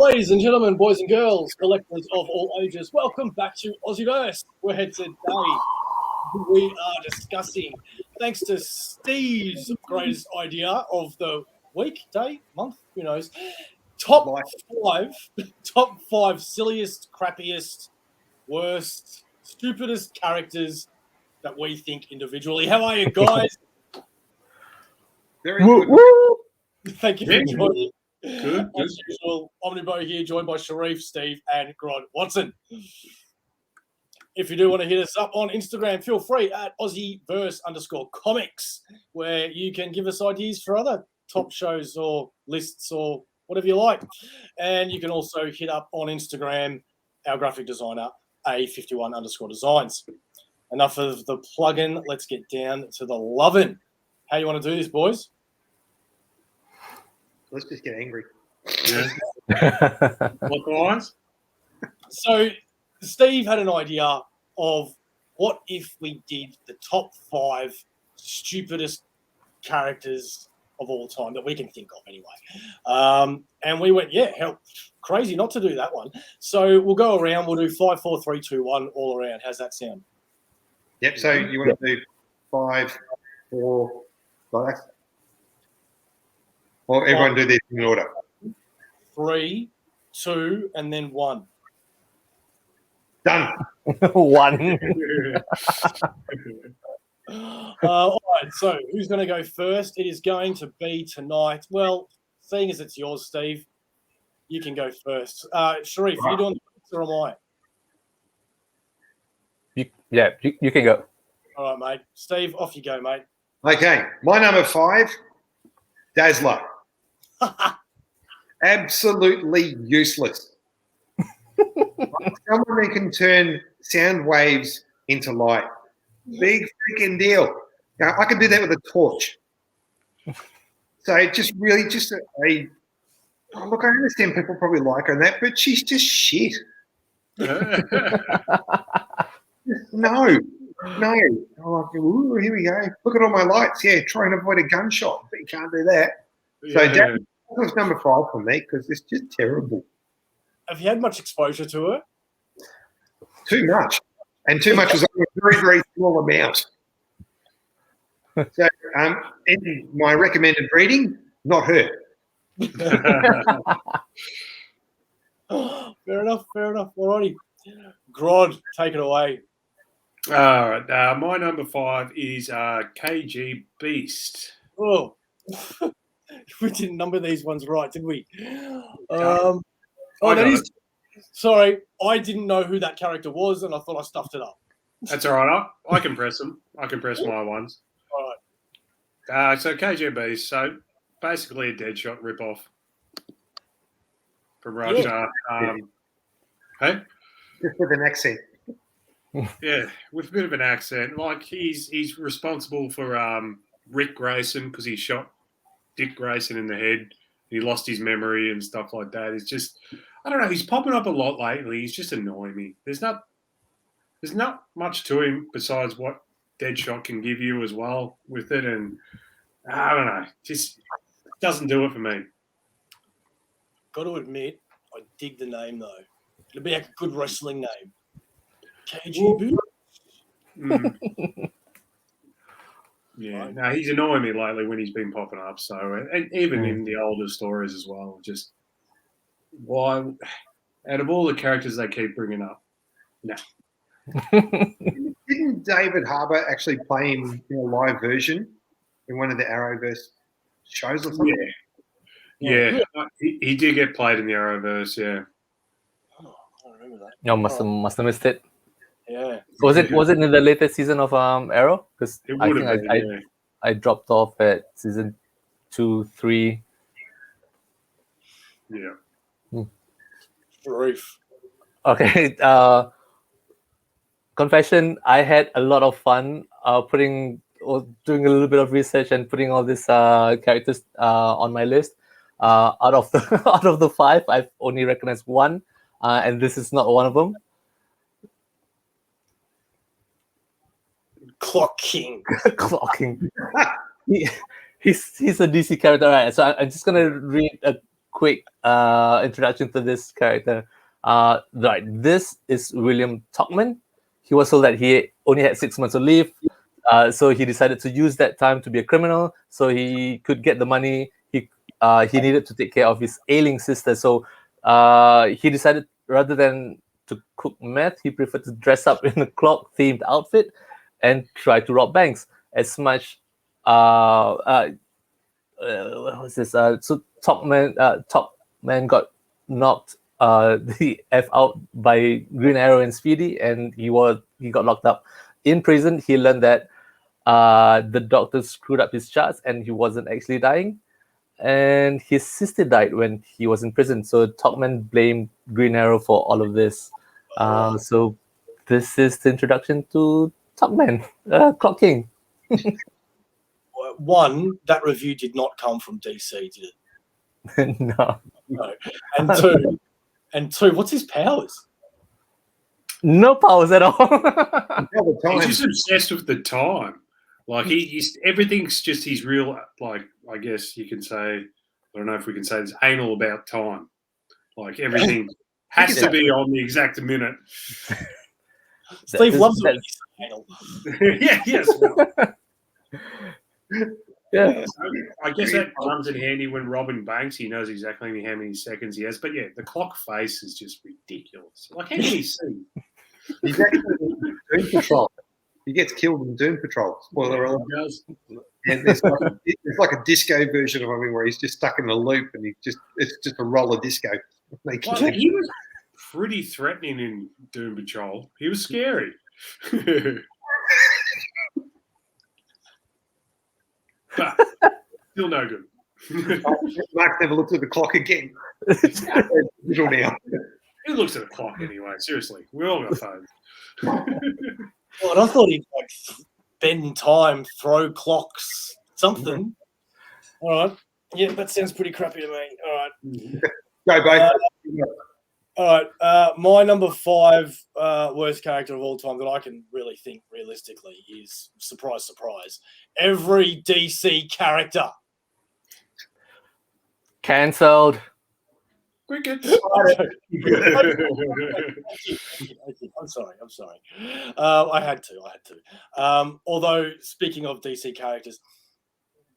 Ladies and gentlemen, boys and girls, collectors of all ages, welcome back to AussieVerse, where today we are discussing, thanks to Steve's greatest idea of the week, day, month, who knows, top five silliest, crappiest, worst, stupidest characters that we think individually. How are you guys? Very good. Thank you for joining. Good. As usual, OmniBeau here, joined by Sharif, Steve, and Grodd Watson. If you do want to hit us up on Instagram, feel free at AussieVerse_Comx, where you can give us ideas for other top shows or lists or whatever you like. And you can also hit up on Instagram our graphic designer, A51_designs. Enough of the plug-in. Let's get down to the lovin'. How you want to do this, boys? Let's just get angry. Yeah. Likewise. So Steve had an idea of what if we did the top 5 stupidest characters of all time that we can think of anyway. And we went, yeah, hell, crazy not to do that one. So we'll go around. We'll do 5, 4, 3, 2, 1 all around. How's that sound? Yep. So you want to do 5, 4, like that? Or everyone do this in order? 3, 2, and then 1. Done. 1. All right, so who's going to go first? It is going to be tonight. Well, seeing as it's yours, Steve, you can go first. Sharif, are you doing the first or am I? You can go. All right, mate. Steve, off you go, mate. Okay. My number 5, Dazzler. Absolutely useless. Someone who can turn sound waves into light. Big freaking deal. Now, I could do that with a torch. So just really just a look, I understand people probably like her and that, but she's just shit. No. Oh, ooh, here we go. Look at all my lights. Yeah, try and avoid a gunshot, but you can't do that. So that was number 5 for me because it's just terrible. Have you had much exposure to her? Too much. And too much was only a very, very small amount. So in my recommended breeding, not her. Fair enough. All righty. Grodd, take it away. All right. My number 5 is KG Beast. Oh, we didn't number these ones right, did we? Sorry, I didn't know who that character was, and I thought I stuffed it up. That's all right. I can press them. I can press my ones. All right. So KG Beast. So basically a Deadshot ripoff from Russia. Hey? Just with an accent. Yeah, with a bit of an accent. Like he's responsible for Rick Grayson because he shot Dick Grayson in the head. He lost his memory and stuff like that. It's just, I don't know. He's popping up a lot lately. He's just annoying me. There's not much to him besides what Deadshot can give you as well with it, and I don't know. Just doesn't do it for me. Got to admit, I dig the name though. It'll be a good wrestling name. KG Beast. Yeah, no, he's annoying me lately when he's been popping up. So, and even in the older stories as well, just why? Out of all the characters they keep bringing up, no. Didn't David Harbour actually play him in a live version in one of the Arrowverse shows or something? Yeah. He did get played in the Arrowverse. Yeah. Oh, I don't remember that. No, must have missed it. Yeah. Was it in the latest season of Arrow? Because I think I dropped off at season 2, 3. Yeah. Roof. Okay. Confession: I had a lot of fun doing a little bit of research and putting all these characters on my list. Out of the 5, I've only recognized 1, and this is not one of them. Clock King. He's a DC character, right? So I'm just gonna read a quick introduction to this character. Right, this is William Tuchman. He was told that he only had 6 months to live, so he decided to use that time to be a criminal, so he could get the money. He needed to take care of his ailing sister, so he decided rather than to cook meth, he preferred to dress up in a clock-themed outfit and try to rob banks. As much what was this? So Clockman got knocked the F out by Green Arrow and Speedy, and he got locked up in prison. He learned that the doctor screwed up his charts and he wasn't actually dying, and his sister died when he was in prison. So Clockman blamed Green Arrow for all of this. So this is the introduction to Clockman, Clock King. One, that review did not come from DC, did it? No. And two, what's his powers? No powers at all. He's just obsessed with the time. Like he's everything's just his real. Like I guess you can say. I don't know if we can say this. Anal about time. Like everything has to be on the exact minute. Steve loves it when he's anal. Yeah. Yes. Yeah. So I guess that comes in handy when robbing banks. He knows exactly how many seconds he has. But yeah, the clock face is just ridiculous. Like how can he see? He's actually in Doom Patrol. He gets killed in Doom Patrol. Spoiler alert. And there's like a disco version of him where he's just stuck in a loop and it's just a roller disco. Well, he was pretty threatening in Doom Patrol. He was scary. But still no good. Mark never looked at the clock again. Visual now. Who looks at a clock anyway? Seriously, we all got phones. Well, and I thought he'd like bend time, throw clocks, something. All right. Yeah, that sounds pretty crappy to me. All right. Go, Bo. All right. My number 5 worst character of all time that I can really think realistically is, surprise, surprise, every DC character. Cancelled. Cricket. I'm sorry. I had to. Although, speaking of DC characters,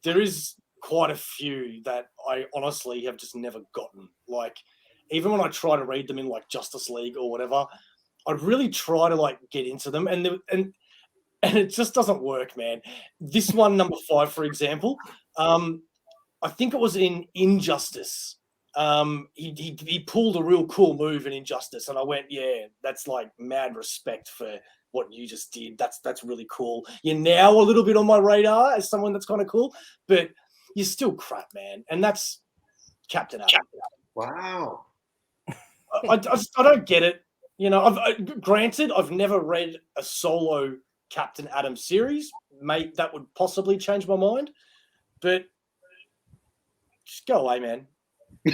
there is quite a few that I honestly have just never gotten. Like, even when I try to read them in like Justice League or whatever, I really try to like get into them, and it just doesn't work, man. This one, number 5, for example, I think it was in Injustice. He pulled a real cool move in Injustice, and I went, yeah, that's like mad respect for what you just did. That's really cool. You're now a little bit on my radar as someone that's kind of cool, but you're still crap, man. And that's Captain Atom. Wow. I don't get it. You know, granted, I've never read a solo Captain Atom series. That would possibly change my mind, but just go away, man. Yeah.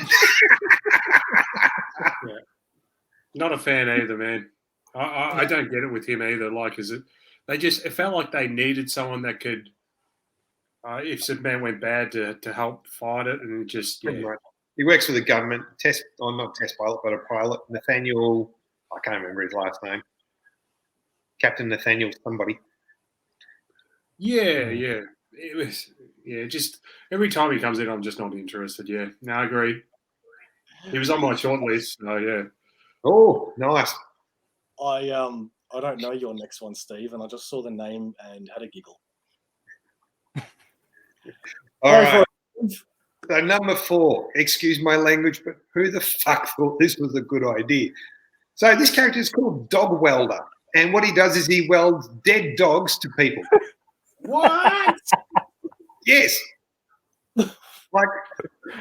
Not a fan either, man. I don't get it with him either. Like, it felt like they needed someone that could, if Superman went bad, to help fight it, and just Right. He works for the government, not test pilot, but a pilot. Nathaniel, I can't remember his last name. Captain Nathaniel somebody. Yeah. It was, just every time he comes in, I'm just not interested. Yeah, no, I agree. He was on my short list. So yeah. Oh, nice. I don't know your next one, Steve, and I just saw the name and had a giggle. All right. So number 4, excuse my language, but who the fuck thought this was a good idea? So this character is called Dog Welder, and what he does is he welds dead dogs to people. What? Yes. Like,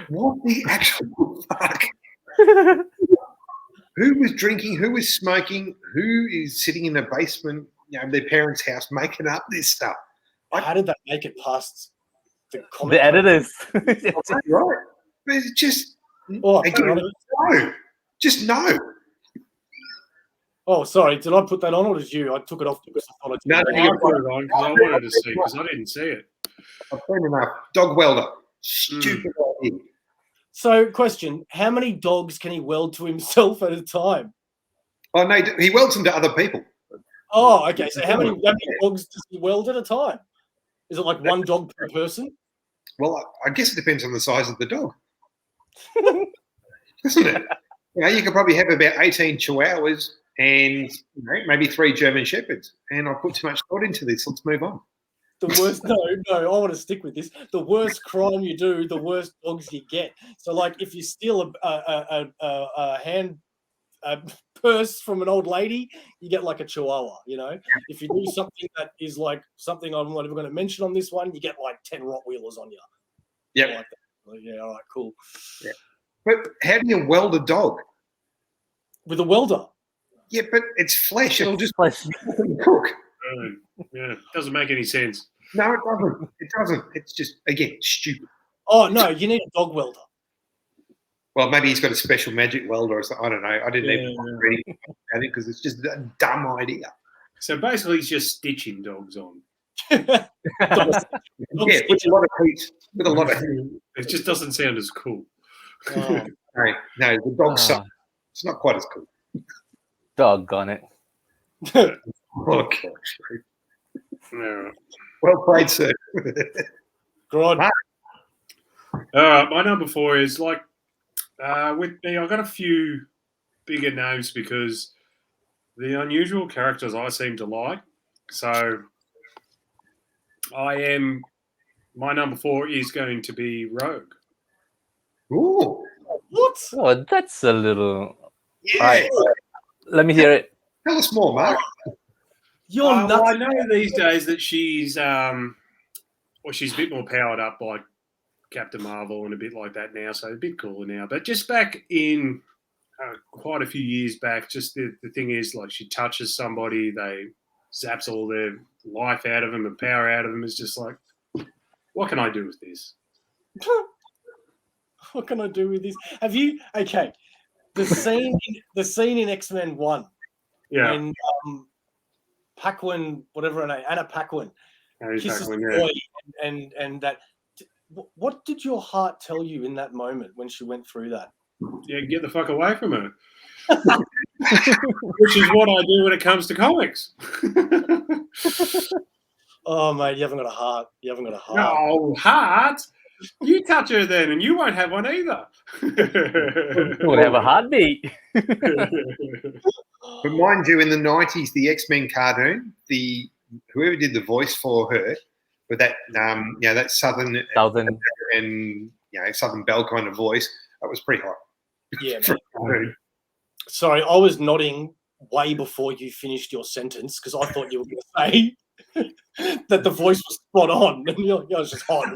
what the actual fuck? Who was drinking? Who was smoking? Who is sitting in a basement, their parents' house, making up this stuff? How did that make it past the comic? The editors. Right. But it's just, again, no. Just no. Oh, sorry. Did I put that on, or did you? I took it off because I thought No, I put it on because I wanted to see, because I didn't see it. I've seen enough. Dog Welder. Stupid idea. So, question: how many dogs can he weld to himself at a time? Oh no, he welds them to other people. Oh, okay. So, how many dogs does he weld at a time? Is it like one dog per person? Well, I guess it depends on the size of the dog, doesn't it? You could probably have about 18 Chihuahuas and maybe 3 German Shepherds. And I'll put too much thought into this. Let's move on. The worst, no, I want to stick with this. The worse crime you do, the worse dogs you get. So, like, if you steal a hand purse from an old lady, you get like a Chihuahua. If you do something that is like something I'm not even going to mention on this one, you get like 10 Rottweilers on you. Yeah. Like that. Yeah. All right. Cool. Yeah. But how do you weld a dog? With a welder. Yeah, but it's flesh. It'll just Flesh. cook. Yeah, doesn't make any sense. No, it doesn't. It doesn't. It's just, again, stupid. Oh, no, you need a dog welder. Well, maybe he's got a special magic welder or something. I don't know. I didn't even read about it because it's just a dumb idea. So basically, he's just stitching dogs on. Yeah, with a lot of heat. With a lot of heat. It just doesn't sound as cool. Oh. No, the dog sucks. It's not quite as cool. Doggone it. Oh, gosh. Yeah. Well played, sir. Grodd. All right, my number 4 is like with me. I've got a few bigger names because the unusual characters I seem to like. So my number 4 is going to be Rogue. Ooh. What? Oh, that's a little. Yeah. Right. Let me hear it. Tell us more, Mark. You're nuts. Well, I know these days that she's she's a bit more powered up by Captain Marvel and a bit like that now, so a bit cooler now. But just back in quite a few years back, just the thing is, like, she touches somebody, they zaps all their life out of them and power out of them. It's just like, what can I do with this? What can I do with this? Have you? Okay, the scene in X-Men 1. Yeah, And Paquin, whatever her name, Anna Paquin, kisses the yeah. boy, and that. What did your heart tell you in that moment when she went through that? Yeah, get the fuck away from her. Which is what I do when it comes to comics. Oh, mate, you haven't got a heart. You haven't got a heart. No, heart? You touch her then, and you won't have one either. Would have a heartbeat. But mind you, in the 90s, the X-Men cartoon, whoever did the voice for her, with that that southern and Southern Belle kind of voice, that was pretty hot. Yeah, man. Sorry, I was nodding way before you finished your sentence because I thought you were going to say that the voice was spot on, and you're just hot.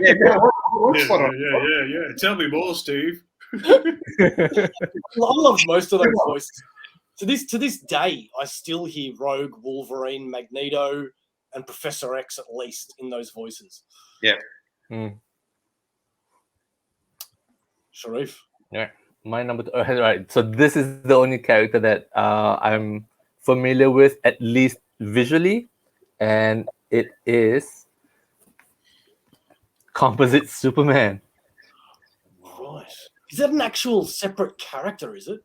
Yeah, spot on. Yeah. Tell me more, Steve. I love most of those voices. To this day, I still hear Rogue, Wolverine, Magneto, and Professor X at least in those voices. Yeah. Sharif. Yeah. My number 2. Right. So this is the only character that I'm familiar with, at least visually, and it is Composite Superman. Right. Is that an actual separate character? Is it?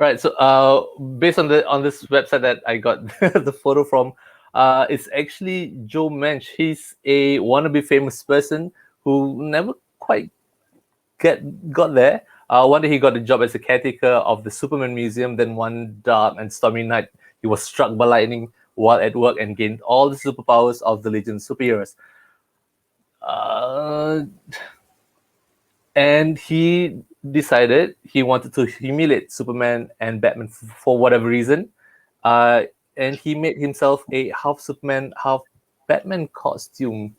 Right. So based on this website that I got the photo from, it's actually Joe Mensch. He's a wannabe famous person who never quite got there. One day he got a job as a caretaker of the Superman Museum. Then one dark and stormy night, he was struck by lightning while at work and gained all the superpowers of the Legion of Superheroes. And he decided he wanted to humiliate Superman and Batman for whatever reason. And he made himself a half Superman, half Batman costume.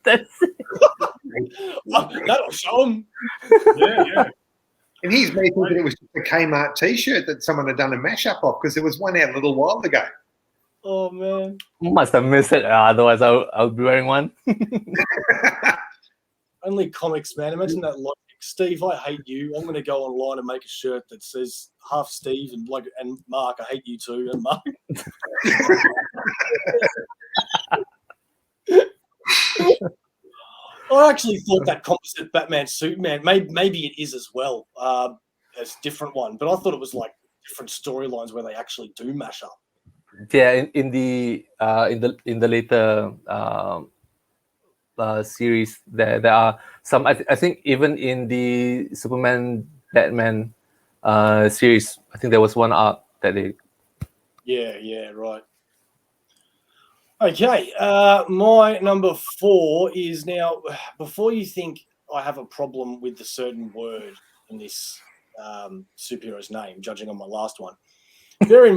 That's it. That'll show him. Yeah. And he's made thinking it was just a Kmart T-shirt that someone had done a mashup of because there was one out a little while ago. Oh, man. Must have missed it. Otherwise, I'll be wearing one. Only comics, man. Imagine that logic. Steve, I hate you. I'm going to go online and make a shirt that says half Steve and Mark, I hate you too. And Mark. I actually thought that composite Batman Superman, maybe it is as well, as a different one, but I thought it was like different storylines where they actually do mash up. Yeah, in the later series, there are some. I think even in the Superman Batman series, I think there was one arc that they. Yeah, right. Okay, my number 4 is now. Before you think I have a problem with the certain word in this superhero's name, judging on my last one, bear in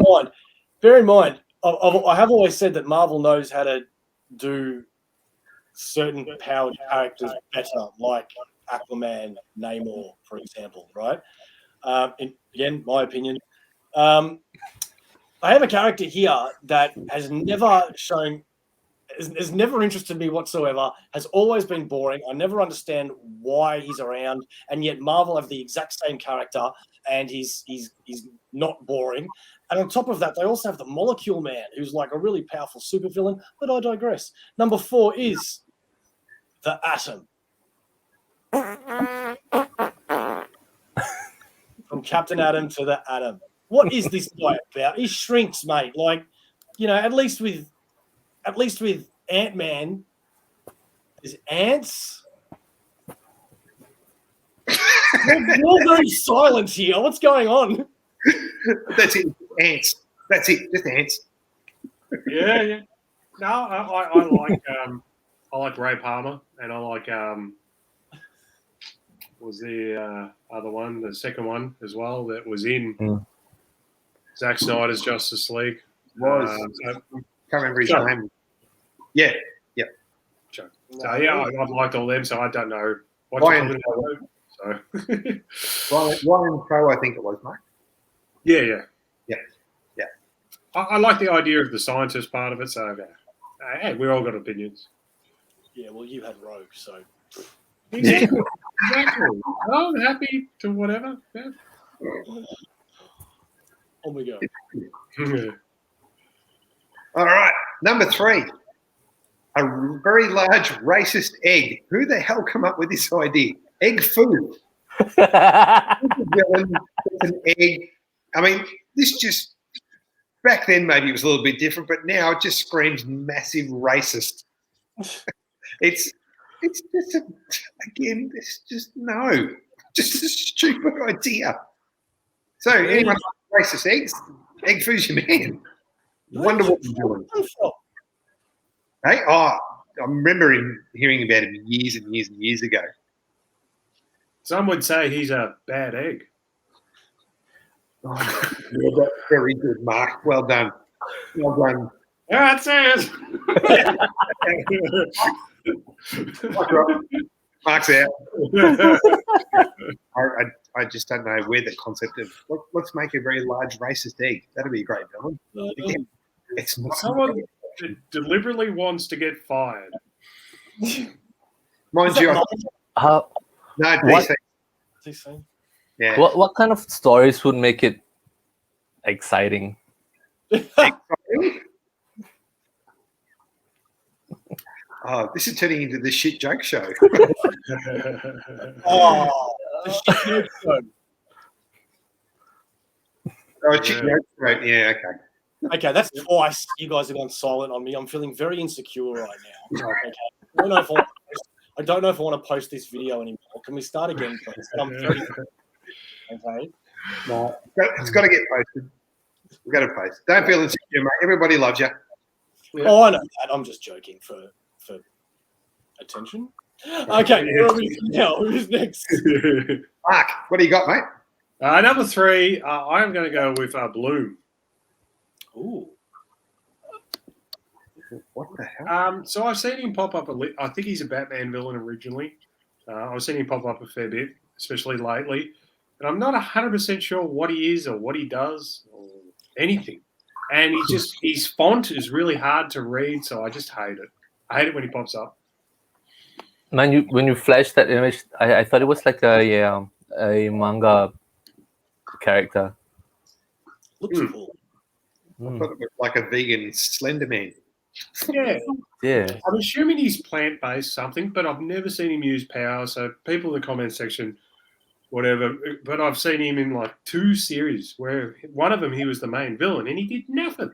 mind, I have always said that Marvel knows how to do certain powered characters better, like Aquaman, Namor, for example, right? Again, my opinion. I have a character here that has never interested me whatsoever, has always been boring. I never understand why he's around, and yet Marvel have the exact same character, and he's not boring. And on top of that, they also have the Molecule Man, who's like a really powerful supervillain, but I digress. Number 4 is the Atom. From Captain Atom to the Atom. What is this guy about? He shrinks, mate. Like, at least with Ant-Man, there's ants. You're very silent here. What's going on? That's it. Ants. That's it. Just ants. Yeah. No, I like Ray Palmer, and I like was the other one, the second one as well that was in Zack Snyder's Justice League. Can't remember his name. Yeah. So I've liked all them, so I don't know what you're talking about. So Ryan Crow, I think it was, mate. Yeah. Yeah. I like the idea of the scientist part of it. So hey, we all got opinions. Yeah, well, you had Rogue, so exactly. I'm happy to whatever. Yeah. On we go. All right, number 3. A very large racist egg. Who the hell come up with this idea? Egg food. Villain, it's an egg. I mean, this just back then maybe it was a little bit different, but now it just screams massive racist. It's just just a stupid idea. So anyone like racist eggs? Egg food's your man. Wonder what you're doing. Hey, I remember hearing about him years and years and years ago. Some would say he's a bad egg. Oh, yeah, that's very good, Mark. Well done. Yeah, that's it. Mark's out. I just don't know where the concept of let's make a very large racist egg. That'd be a great villain. It's not someone that deliberately wants to get fired. Mind you, no, DC. Yeah. What kind of stories would make it exciting? Oh, this is turning into the shit joke show. The shit joke show. Oh, shit joke show. Yeah, okay. Okay, that's twice you guys have gone silent on me. I'm feeling very insecure right now. Okay. I don't know if I want to post this video anymore. Can we start again, please? Okay. No, it's got to get posted. We've got to post. Don't feel insecure, mate. Everybody loves you. Yeah. Oh, I know that. I'm just joking for attention. Okay, where are we now? Who's next? Mark, what do you got, mate? Number 3, I'm going to go with Bloom. Ooh. What the hell? So I've seen him pop up. I think he's a Batman villain originally. I've seen him pop up a fair bit, especially lately. And I'm not 100% sure what he is or what he does or anything. And his font is really hard to read, so I just hate it. I hate it when he pops up. Man, when you flashed that image, I thought it was like a manga character. Looks cool. I thought it was like a vegan Slender Man. Yeah. Yeah. I'm assuming he's plant-based something, but I've never seen him use power. So people in the comment section, whatever. But I've seen him in like 2 series where one of them he was the main villain and he did nothing.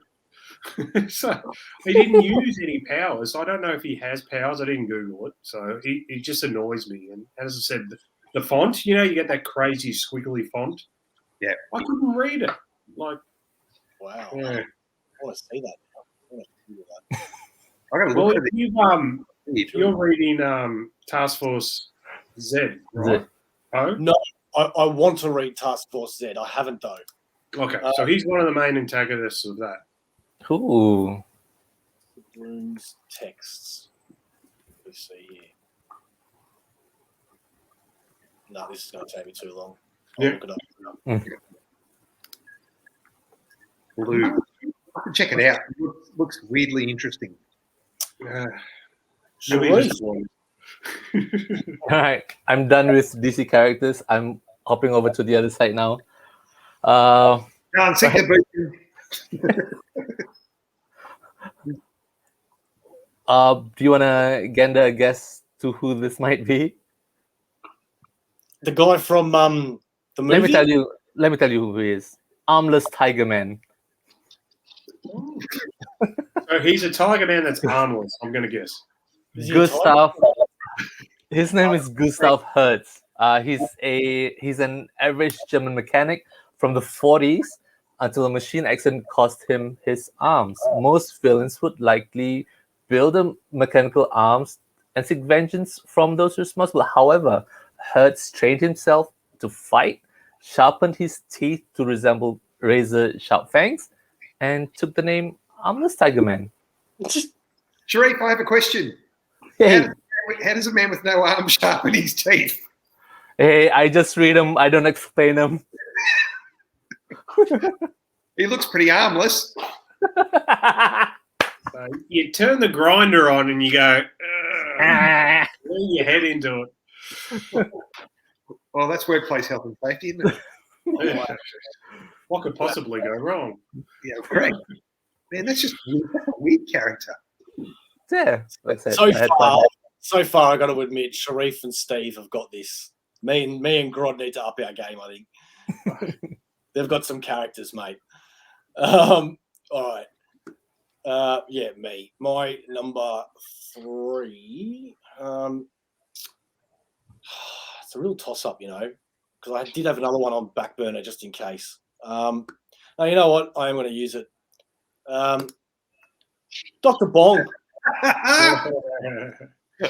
So he didn't use any powers. I don't know if he has powers. I didn't Google it. So he just annoys me. And as I said, the font, you get that crazy squiggly font. Yeah. I couldn't read it. Like, Wow. yeah. I want to see that. I want to see that. I got to Well, look at if you're reading Task Force Z, right? Z. Oh? No, I want to read Task Force Z. I haven't though. Okay, so he's one of the main antagonists of that. Ooh. Runes texts. Let's see here. No, this is going to take me too long. I'll Yeah. look it up. Blue. I can check it out. It looks weirdly interesting. Sharif. All right, I'm done with DC characters. I'm hopping over to the other side now. Go on, sink the boot. Do you wanna gander a guess to who this might be? The guy from the movie. Let me tell you who he is. Armless Tiger Man. So he's a Tiger Man that's armless, I'm going to guess. Is he a Gustav. His name is Gustav Hertz. He's an average German mechanic from the 40s until a machine accident cost him his arms. Most villains would likely build a mechanical arms and seek vengeance from those responsible. However, Hertz trained himself to fight, sharpened his teeth to resemble razor-sharp fangs, and took the name Armless Tiger Man. Sharif, I have a question. Hey, How does a man with no arms sharpen his teeth? hey, I just read them. I don't explain them. He looks pretty armless. So you turn the grinder on and you go, lean your head into it. Well, that's workplace health and safety, isn't it? Yeah. What could possibly go wrong? Yeah, great. Man, that's just a weird character. Yeah, like I said, So I had fun. far, I got to admit, Sharif and Steve have got this. Me and Grodd need to up our game. I think they've got some characters, mate. All right. Yeah, me. My number 3. It's a real toss-up, because I did have another one on back burner just in case. Now, you know what? I am going to use it. Dr. Bong.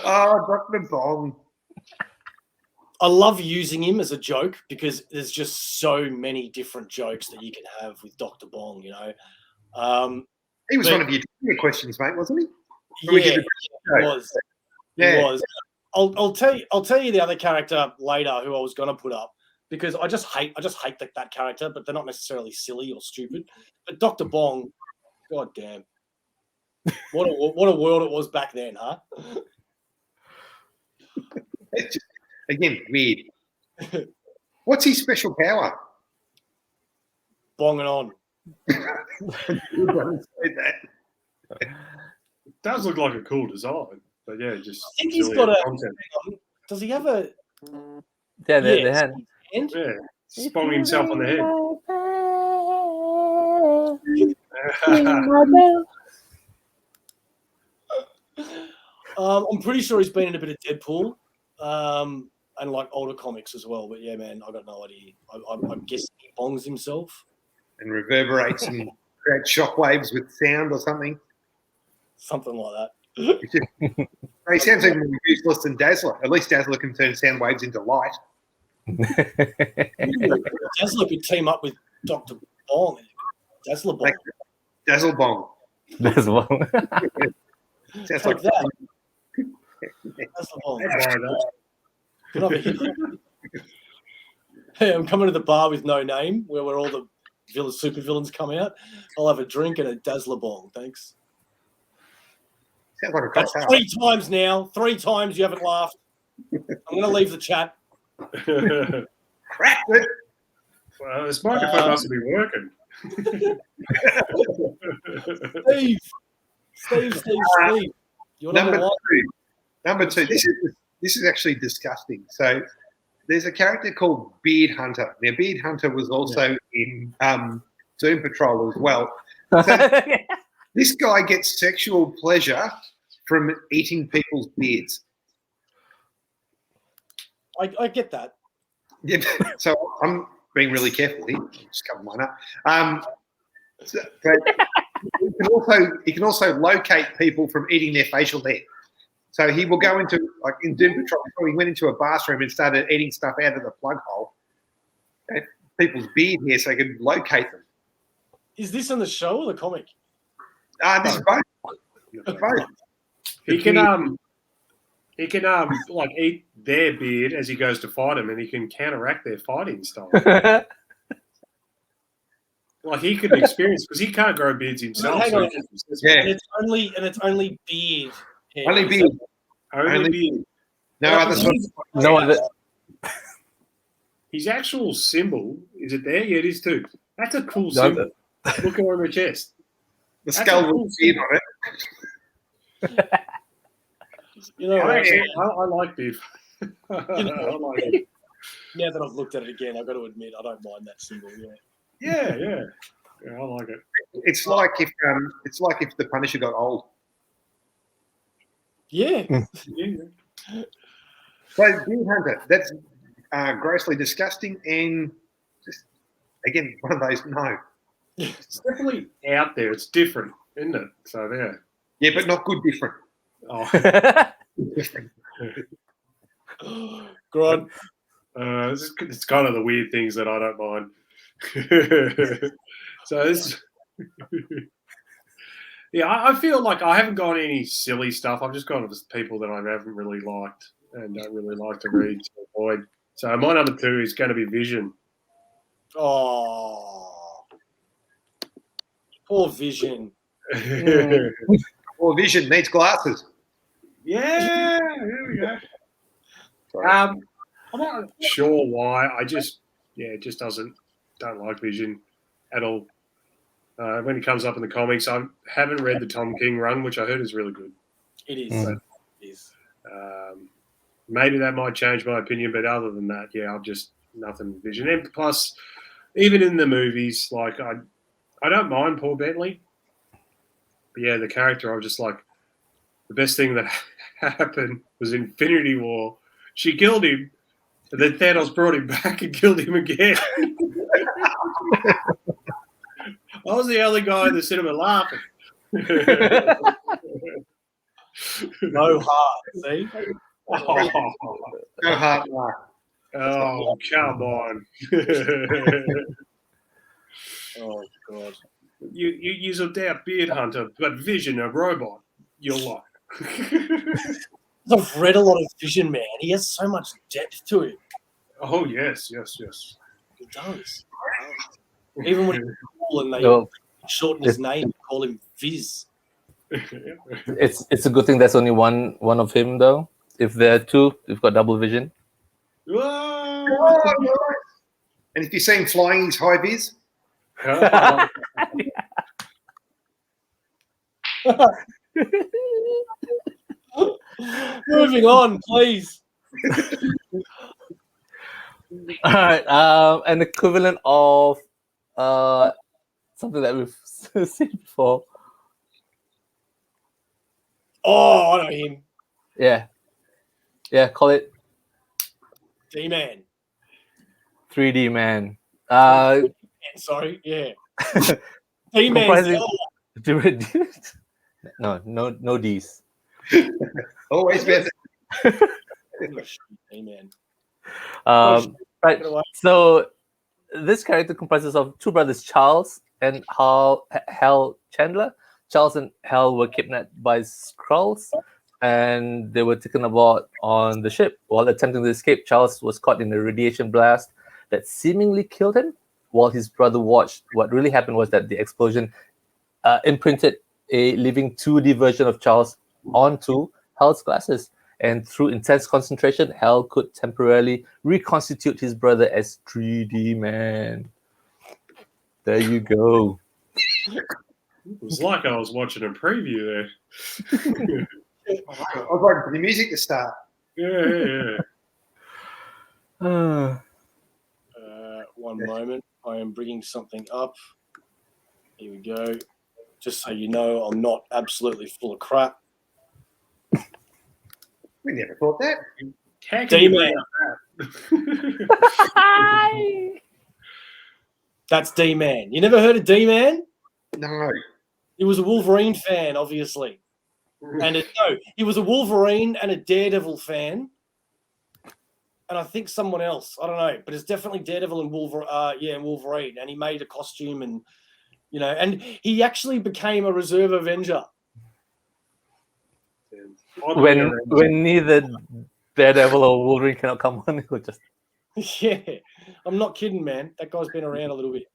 Oh, Dr. Bong. I love using him as a joke because there's just so many different jokes that you can have with Dr. Bong, He was one of your questions, mate, wasn't he? Yeah, he was. Yeah. He was. I'll tell you the other character later who I was going to put up because I just hate that character, but they're not necessarily silly or stupid. But Dr. Bong, god damn, what a world it was back then, huh? It's just, again, weird. What's his special power? Bong and on. It does look like a cool design, but yeah, just. I think he's got content. Does he have a? Yeah, the hand. Hand? Yeah, spong himself on the head. I'm pretty sure he's been in a bit of Deadpool, and like older comics as well. But yeah, man, I got no idea. I'm guessing he bongs himself And reverberates and creates shockwaves with sound or something. something like that. He sounds even more useless than Dazzler. At least Dazzler can turn sound waves into light. Dazzler could team up with Dr. Bong. Dazzler Bong. Like Dazzle Bong. That's one. Sounds Take like that. Dazzler Bong. Can I have a hit? Hey, I'm coming to the bar with no name, where all the super villains come out. I'll have a drink and a Dazzler Bong, thanks. Sounds like a That's cocktail. 3 times now. 3 times you haven't laughed. I'm going to leave the chat. Cracked it. Well, this microphone must be working. Steve. You're Number one. two. Number two. This is actually disgusting. So there's a character called Beard Hunter. Now, Beard Hunter was also in Doom Patrol as well. So this guy gets sexual pleasure from eating people's beards. I get that. Yeah, so I'm being really careful here. I'll just cover mine up. But he can also locate people from eating their facial hair. So he will go into, like in Doom Patrol, he went into a bathroom and started eating stuff out of the plug hole, people's beard hair, so he could locate them. Is this in the show or the comic? This is both. Both. He can like eat their beard as he goes to fight them, and he can counteract their fighting style. Like he could experience, because he can't grow beards himself. Hang So on. Yeah. And it's only beard. hair. Only beard. only beard. No other sort of. No other. His actual symbol, is it there? Yeah, it is too. That's a cool symbol. Look on the chest. The skull with beard on it. You know, I actually, like beard. I like it. now that I've looked at it again, I've got to admit I don't mind that symbol. Yeah, I like it. It's like if the Punisher got old. Yeah. Yeah. So Beard Hunter, that's grossly disgusting and just again one of those no. It's definitely out there. It's different, isn't it? So there. Yeah, but not good different. Oh, Different. Grodd. it's kind of the weird things that I don't mind. So this, yeah, I feel like I haven't gone any silly stuff. I've just gone with people that I haven't really liked and don't really like to read to avoid. So my number 2 is going to be Vision. Oh, poor Vision. Or Vision needs glasses. Yeah, there we go. I'm not sure why. It just don't like Vision at all. When he comes up in the comics, I haven't read the Tom King run, which I heard is really good. It is. Mm. It is. Maybe that might change my opinion, but other than that, yeah, I'm just nothing Vision. And plus, even in the movies, like I don't mind Paul Bentley, but yeah, the character, I was just like, the best thing that happened was Infinity War. She killed him, and then Thanos brought him back and killed him again. I was the only guy in the cinema laughing. No heart. See? Oh, No heart. No. oh, come on. Oh God. you use a damn beard hunter, but Vision, a robot, you'll like. I've read a lot of Vision, man. He has so much depth to him. Oh, yes. He does. Even when he's cool and they No, shorten his name and call him Viz. it's a good thing there's only one of him though. If there are two, you've got double vision. Whoa. Oh, nice. And if you see him flying his high vis, Moving on, please. All right. An equivalent of something that we've seen before. Oh, I know him. Yeah. Call it DMan. 3D man. Sorry, yeah. DMan. Comprising- No D's. always better. DMan. Right. So this character comprises of two brothers, Charles and Hal Chandler. Charles and Hal were kidnapped by Skrulls, and they were taken aboard on the ship. While attempting to escape, Charles was caught in a radiation blast that seemingly killed him, while his brother watched. What really happened was that the explosion imprinted a living 2D version of Charles onto Hal's glasses. And through intense concentration, Hal could temporarily reconstitute his brother as 3D man. There you go. It was like I was watching a preview there. I was waiting for the music to start. Yeah. One moment. I am bringing something up. Here we go. Just so you know, I'm not absolutely full of crap. We never thought that. How can you DMan. make up that? That's DMan. You never heard of DMan? No. He was a Wolverine fan, obviously. And he was a Wolverine and a Daredevil fan. And I think someone else. I don't know. But it's definitely Daredevil and Wolverine. And he made a costume and, and he actually became a Reserve Avenger. When neither Daredevil or Wolverine cannot come on, he'll just... Yeah. I'm not kidding, man. That guy's been around a little bit.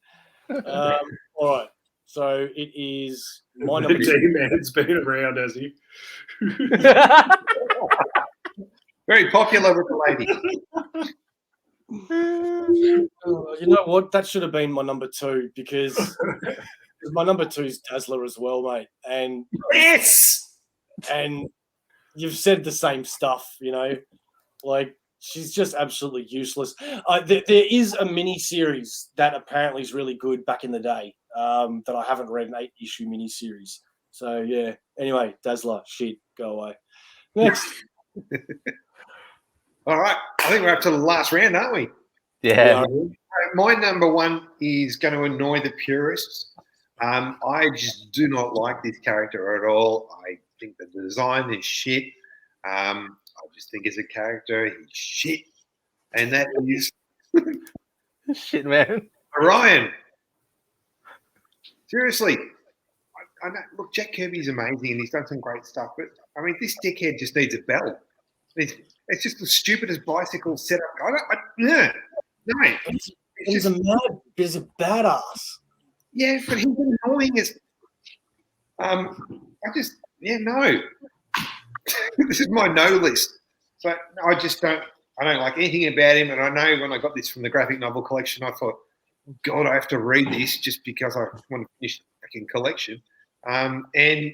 All right. So it is my number two. D-Man's been around, has he? Very popular with the ladies. You know what? That should have been my number two because my number two is Dazzler as well, mate. And Yes! And you've said the same stuff, like she's just absolutely useless. There is a mini series that apparently is really good back in the day that I haven't read, an 8-issue mini series. So yeah. Anyway, Dazzler, shit, go away. Next. All right. I think we're up to the last round, aren't we? Yeah. My number one is going to annoy the purists. I just do not like this character at all. I think the design is shit. I just think as a character, he's shit. And that is Shit, man. Orion. Seriously. I know, look, Jack Kirby's amazing and he's done some great stuff, but I mean, this dickhead just needs a belt. It's just the stupidest bicycle setup. No. He's a badass. Yeah, but he's annoying as. No. This is my no list. So I just don't. I don't like anything about him, and I know when I got this from the graphic novel collection, I thought, God, I have to read this just because I want to finish the fucking collection. And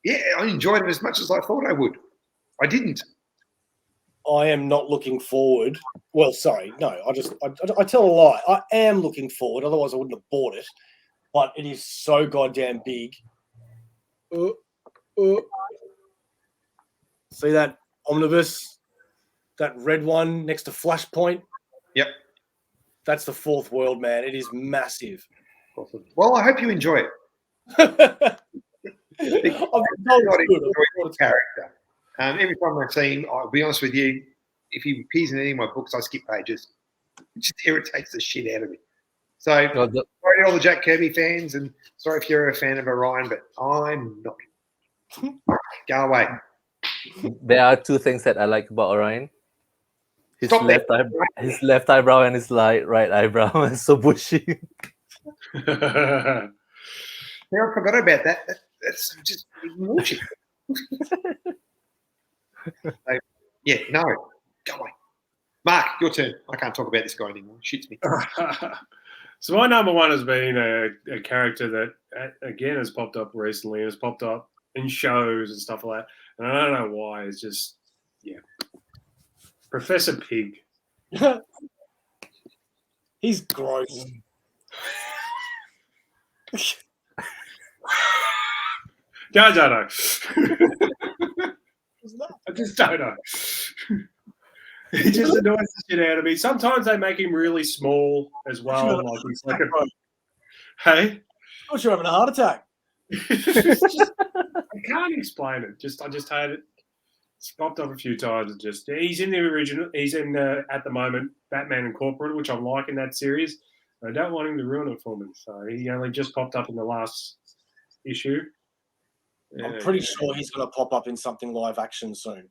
yeah, I enjoyed it as much as I thought I would. I didn't. I am not looking forward. Well, sorry, no. I tell a lie. I am looking forward. Otherwise, I wouldn't have bought it. But it is so goddamn big. See that omnibus? That red one next to Flashpoint? Yep. That's the fourth world, man. It is massive. Awesome. Well, I hope you enjoy it. Character. Every time I see him, I'll be honest with you, if he appears in any of my books, I skip pages. It just irritates the shit out of me. So, sorry to all the Jack Kirby fans, and sorry if you're a fan of Orion, but I'm not. Go away. There are two things that I like about Orion. His left eyebrow and his right eyebrow is so bushy. Yeah, I forgot about that. That's just bullshit. So, yeah, no. Go away. Mark, your turn. I can't talk about this guy anymore. It shoots me. So my number one has been a character that, again, has popped up recently. Has popped up in shows and stuff like that. And I don't know why. It's just, yeah. Professor Pig. He's gross. I don't know. I just don't know. He just annoys the shit out of me. Sometimes they make him really small as well. Like he's like hey? I thought you were having a heart attack. I can't explain it. I just had it. It's popped up a few times. He's in the original. He's in at the moment Batman Incorporated, which I'm liking that series. I don't want him to ruin it for me. So he only just popped up in the last issue. I'm pretty sure he's going to pop up in something live action soon,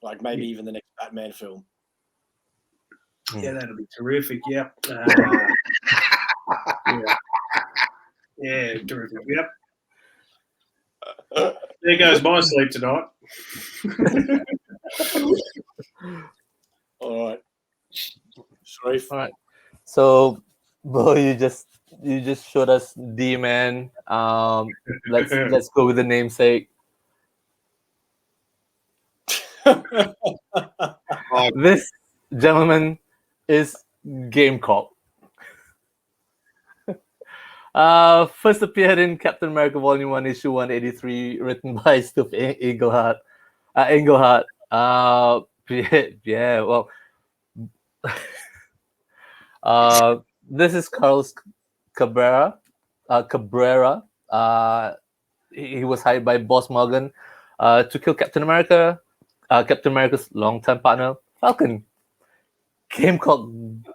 like maybe even the next Batman film. Yeah, that'll be terrific. Yep. Yeah, terrific. Yep. There goes my sleep tonight. All right. Sharif. All right. So, Bo, you just just showed us DMan. Let's go with the namesake. This gentleman is Gamecock. First appeared in Captain America Volume 1, Issue 183, written by Stuff Englehart. Yeah, well, this is Carlos Cabrera. He was hired by Boss Morgan to kill Captain America. Captain America's longtime partner, Falcon. Gamecock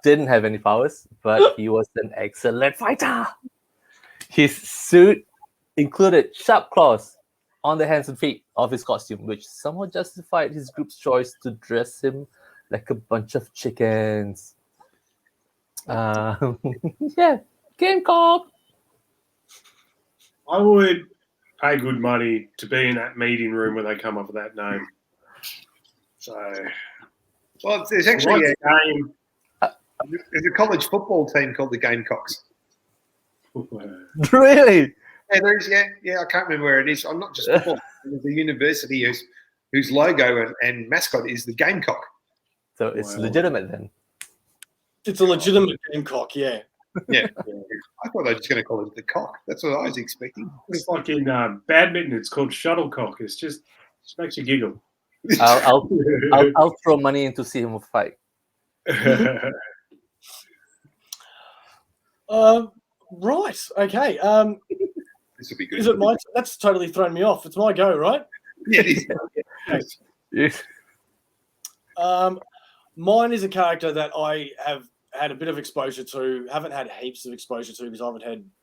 didn't have any powers, but he was an excellent fighter. His suit included sharp claws on the hands and feet of his costume, which somehow justified his group's choice to dress him like a bunch of chickens. Yeah, Gamecock. I would pay good money to be in that meeting room when they come up with that name. So, Well, there's actually game. there's a college football team called the Gamecocks. Really? Yeah, there is. Yeah. I can't remember where it is. I'm not just football. There's a university whose logo and mascot is the Gamecock. So it's legitimate then. It's a legitimate Gamecock, yeah. Yeah. I thought they were just going to call it the cock. That's what I was expecting. It's like in badminton, it's called shuttlecock. It's just makes you giggle. I'll throw money in to see him fight. Right. Okay. This would be good. Is it my? That's totally thrown me off. It's my go, right? Yeah, it is. Yes. Mine is a character that I have had a bit of exposure to. Haven't had heaps of exposure to because I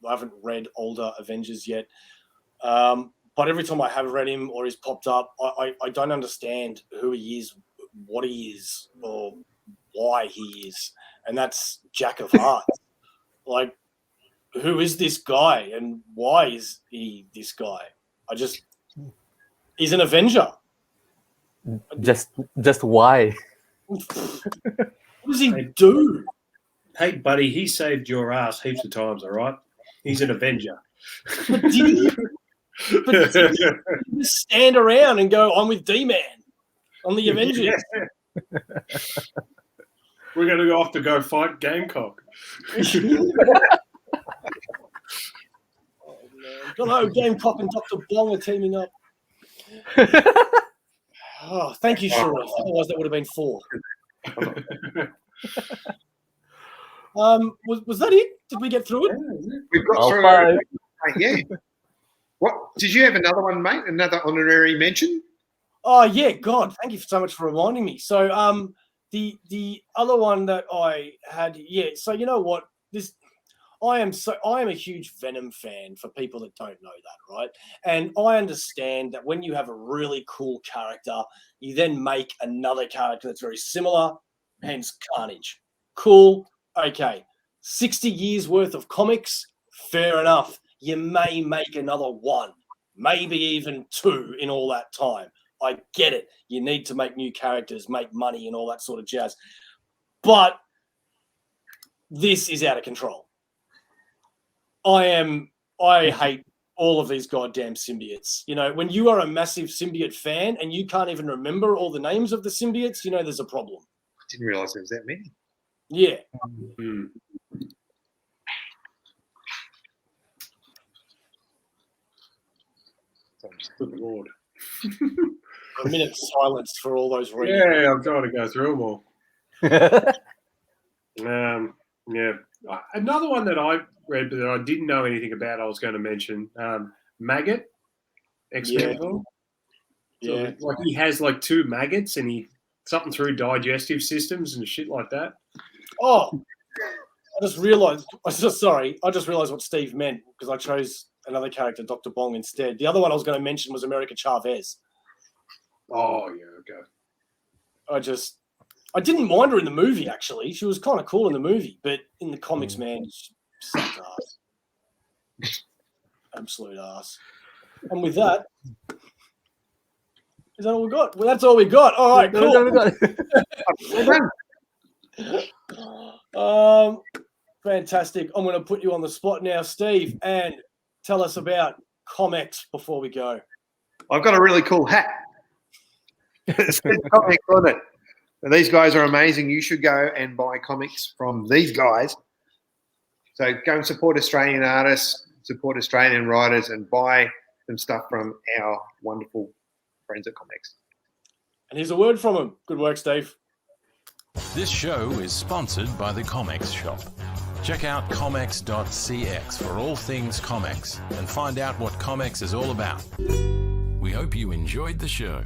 haven't read older Avengers yet. But every time I have read him or he's popped up, I don't understand who he is, what he is, or why he is, and that's Jack of Hearts. Like, who is this guy and why is he this guy? He's an Avenger. Just why? What does he do? Hey, buddy, he saved your ass heaps of times, all right? He's an Avenger. But did he just stand around and go, I'm with DMan on the Avengers? Yeah. We're going to go off to go fight Gamecock. Oh, man. Hello, Gamecock and Dr. Bong are teaming up. Oh, thank you, Sharif. Otherwise, that would have been 4. Was that it? Did we get through it? We've got through 5. Yeah. What did you have another one, mate? Another honorary mention? Oh yeah, God, thank you so much for reminding me. So the other one that I had, yeah. So you know what? I am a huge Venom fan for people that don't know that, right? And I understand that when you have a really cool character, you then make another character that's very similar, hence Carnage. Cool, okay. 60 years worth of comics, fair enough. You may make another one, maybe even 2 in all that time. I get it. You need to make new characters, make money and all that sort of jazz. But this is out of control. I hate all of these goddamn symbiotes. You know, when you are a massive symbiote fan and you can't even remember all the names of the symbiotes, you know there's a problem. I didn't realise there was that many. Yeah. Mm. Good Lord. A minute silence for all those reading. Yeah, I'm trying to go through them all. Yeah. Another one that I read but that I didn't know anything about, I was going to mention, Maggot, X-Men. Yeah. So, like, he has like 2 maggots and he something through digestive systems and shit like that. Oh, I just realised what Steve meant because I chose another character, Dr. Bong, instead. The other one I was going to mention was America Chavez. Oh, yeah, okay. I didn't mind her in the movie, actually. She was kind of cool in the movie, but in the comics, man, she sucked ass. Absolute ass. And with that, is that all we got? Well, that's all we got. All right, cool. Fantastic. I'm going to put you on the spot now, Steve, and tell us about Comx before we go. I've got a really cool hat. It says Comx on it. And these guys are amazing. You should go and buy comics from these guys. So go and support Australian artists, support Australian writers, and buy some stuff from our wonderful friends at Comx. And here's a word from him. Good work, Steve. This show is sponsored by the Comx Shop. Check out comx.cx for all things Comx and find out what Comx is all about. We hope you enjoyed the show.